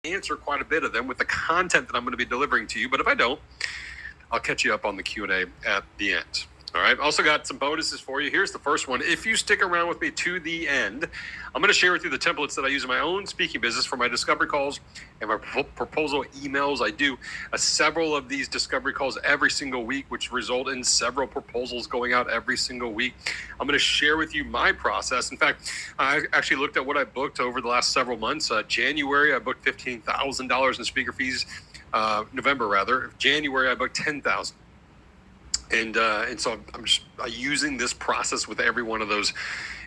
answer quite a bit of them with the content that I'm going to be delivering to you. But if I don't, I'll catch you up on the Q&A at the end. All right. Also got some bonuses for you. Here's the first one. If you stick around with me to the end, I'm going to share with you the templates that I use in my own speaking business for my discovery calls and my proposal emails. I do several of these discovery calls every single week, which result in several proposals going out every single week. I'm going to share with you my process. In fact, I actually looked at what I booked over the last several months. January, I booked $15,000 in speaker fees. November, rather. January, I booked $10,000. And so I'm just using this process with every one of those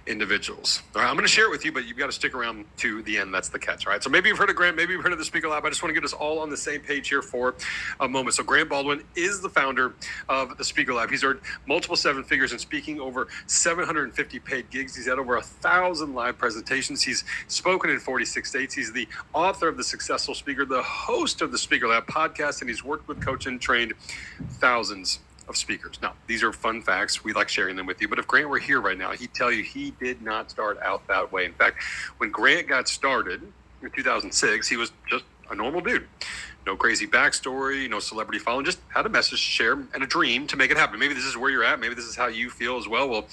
individuals. All right, I'm going to share it with you, but you've got to stick around to the end. That's the catch. All right. So maybe you've heard of Grant, maybe you've heard of the Speaker Lab. I just want to get us all on the same page here for a moment. So Grant Baldwin is the founder of the Speaker Lab. He's earned multiple seven figures in speaking, over 750 paid gigs. He's had over 1,000 live presentations. He's spoken in 46 states. He's the author of The Successful Speaker, the host of the Speaker Lab podcast, and he's worked with, coached, and trained thousands of speakers. Now, these are fun facts. We like sharing them with you. But if Grant were here right now, he'd tell you he did not start out that way. In fact, when Grant got started in 2006, he was just a normal dude. No crazy backstory, no celebrity following, just had a message to share and a dream to make it happen. Maybe this is where you're at. Maybe this is how you feel as well. Well,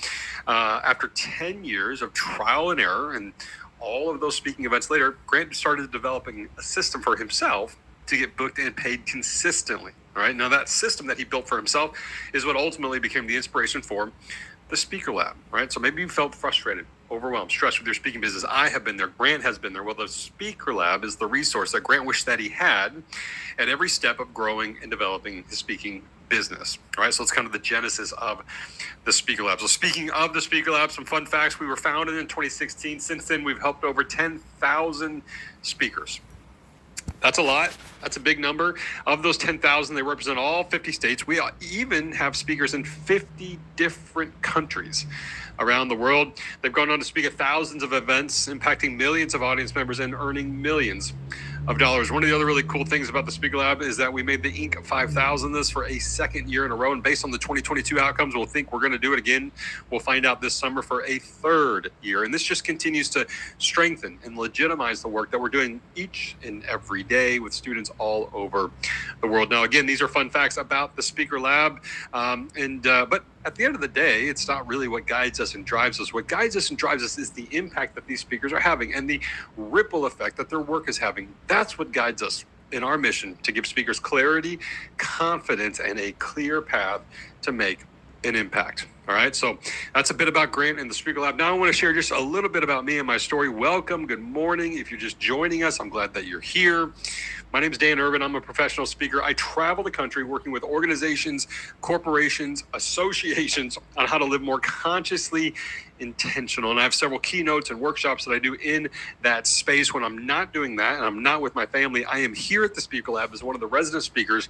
after 10 years of trial and error and all of those speaking events later, Grant started developing a system for himself to get booked and paid consistently. All right. Now, that system that he built for himself is what ultimately became the inspiration for the Speaker Lab. Right. So maybe you felt frustrated, overwhelmed, stressed with your speaking business. I have been there. Grant has been there. Well, the Speaker Lab is the resource that Grant wished that he had at every step of growing and developing his speaking business. All right. So it's kind of the genesis of the Speaker Lab. So speaking of the Speaker Lab, some fun facts. We were founded in 2016. Since then, we've helped over 10,000 speakers. That's a lot. That's a big number. Of those 10,000, they represent all 50 states. We even have speakers in 50 different countries around the world. They've gone on to speak at thousands of events, impacting millions of audience members and earning millions of dollars. One of the other really cool things about the Speaker Lab is that we made the Inc. 5000 this for a second year in a row. And based on the 2022 outcomes, we'll think we're going to do it again. We'll find out this summer for a third year. And this just continues to strengthen and legitimize the work that we're doing each and every day with students all over the world. Now, again, these are fun facts about the Speaker Lab. But at the end of the day, it's not really what guides us and drives us. What guides us and drives us is the impact that these speakers are having and the ripple effect that their work is having. That's what guides us in our mission to give speakers clarity, confidence, and a clear path to make an impact. All right, so that's a bit about Grant and the Speaker Lab. Now I want to share just a little bit about me and my story. Welcome, good morning. If you're just joining us, I'm glad that you're here. My name is Dan Urban. I'm a professional speaker. I travel the country working with organizations, corporations, associations on how to live more consciously intentional. And I have several keynotes and workshops that I do in that space. When I'm not doing that and I'm not with my family, I am here at the Speaker Lab as one of the resident speakers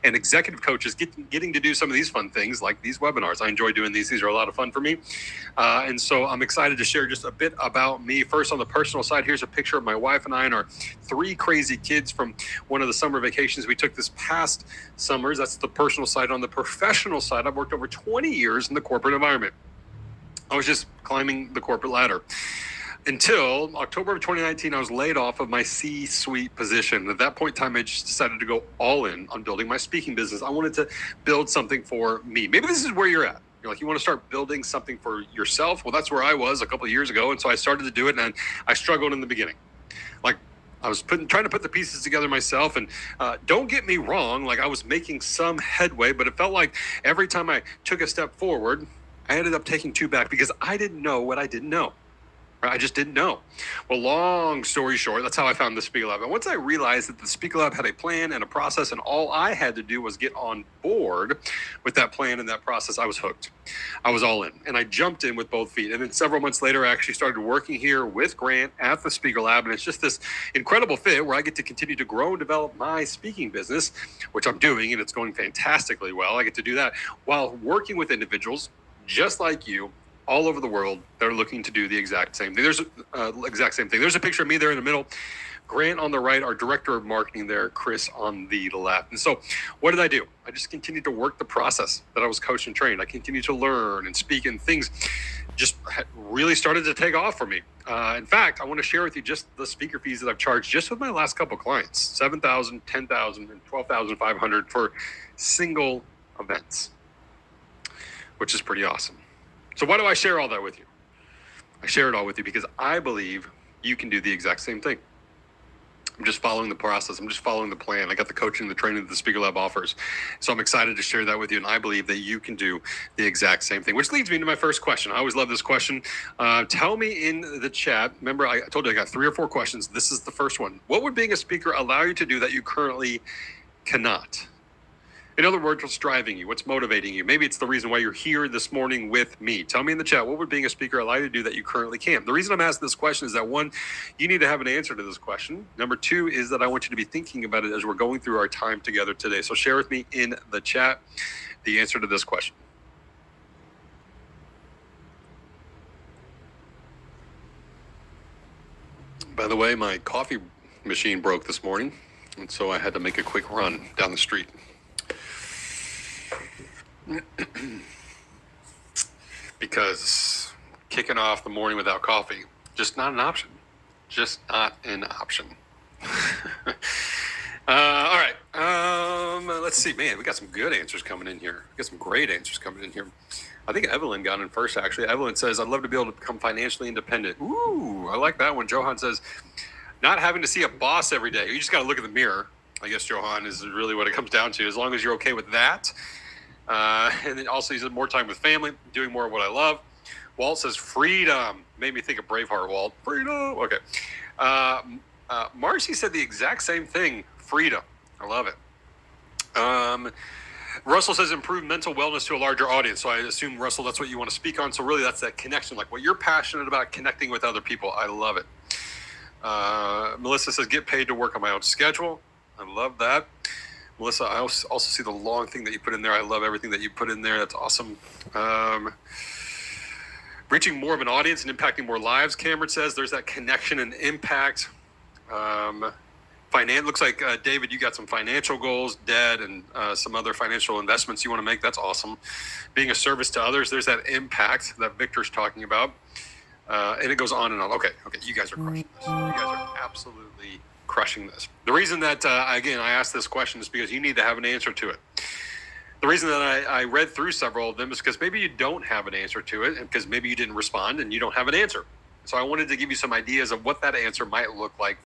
and executive coaches getting to do some of these fun things like these webinars. I enjoy doing these. These are a lot of fun for me. And so I'm excited to share just a bit about me. First, on the personal side, here's a picture of my wife and I and our three crazy kids from one of the summer vacations we took this past summers. That's the personal side. On the professional side, I've worked over 20 years in the corporate environment. I was just climbing the corporate ladder until October of 2019. I was laid off of my C-suite position. At that point in time, I just decided to go all in on building my speaking business. I wanted to build something for me. Maybe this is where you're at. You're like, you want to start building something for yourself? Well, that's where I was a couple of years ago. And so I started to do it, and I struggled in the beginning. Like, I was trying to put the pieces together myself, and don't get me wrong, like I was making some headway, but it felt like every time I took a step forward, I ended up taking two back because I didn't know what I didn't know. I just didn't know. Well, long story short, that's how I found the Speaker Lab. And once I realized that the Speaker Lab had a plan and a process, and all I had to do was get on board with that plan and that process, I was hooked. I was all in, and I jumped in with both feet. And then several months later, I actually started working here with Grant at the Speaker Lab. And it's just this incredible fit where I get to continue to grow and develop my speaking business, which I'm doing, and it's going fantastically well. I get to do that while working with individuals just like you, all over the world that are looking to do the exact same thing. There's a picture of me there in the middle. Grant on the right, our director of marketing there, Chris on the left. And so what did I do? I just continued to work the process that I was coached and trained. I continued to learn and speak, and things just really started to take off for me. In fact, I want to share with you just the speaker fees that I've charged just with my last couple clients, $7,000, $10,000, and $12,500 for single events, which is pretty awesome. So why do I share all that with you? I share it all with you because I believe you can do the exact same thing. I'm just following the process. I'm just following the plan. I got the coaching, the training that the Speaker Lab offers. So I'm excited to share that with you. And I believe that you can do the exact same thing, which leads me to my first question. I always love this question. Tell me in the chat. Remember, I told you I got 3 or 4 questions. This is the first one. What would being a speaker allow you to do that you currently cannot? In other words, what's driving you? What's motivating you? Maybe it's the reason why you're here this morning with me. Tell me in the chat, what would being a speaker allow you to do that you currently can't? The reason I'm asking this question is that 1, you need to have an answer to this question. Number 2 is that I want you to be thinking about it as we're going through our time together today. So share with me in the chat the answer to this question. By the way, my coffee machine broke this morning, and so I had to make a quick run down the street. Because kicking off the morning without coffee, just not an option. Just not an option. All right. Let's see. Man, we got some good answers coming in here. We got some great answers coming in here. I think Evelyn got in first, actually. Evelyn says, I'd love to be able to become financially independent. Ooh, I like that one. Johan says, not having to see a boss every day. You just got to look in the mirror. I guess, Johan, is really what it comes down to. As long as you're okay with that. And then also he said more time with family, doing more of what I love. Walt says freedom. Made me think of Braveheart, Walt. Freedom. Okay. Marcy said the exact same thing. Freedom. I love it. Russell says improve mental wellness to a larger audience. So I assume, Russell, that's what you want to speak on. So really that's that connection, like what you're passionate about, connecting with other people. I love it. Melissa says get paid to work on my own schedule. I love that. Melissa, I also see the long thing that you put in there. I love everything that you put in there. That's awesome. Reaching more of an audience and impacting more lives, Cameron says. There's that connection and impact. Looks like, David, you got some financial goals, debt, and some other financial investments you want to make. That's awesome. Being a service to others, there's that impact that Victor's talking about. And it goes on and on. Okay, you guys are crushing this. You guys are absolutely crushing this. The reason that, again, I asked this question is because you need to have an answer to it. The reason that I read through several of them is because maybe you don't have an answer to it, and because maybe you didn't respond and you don't have an answer. So I wanted to give you some ideas of what that answer might look like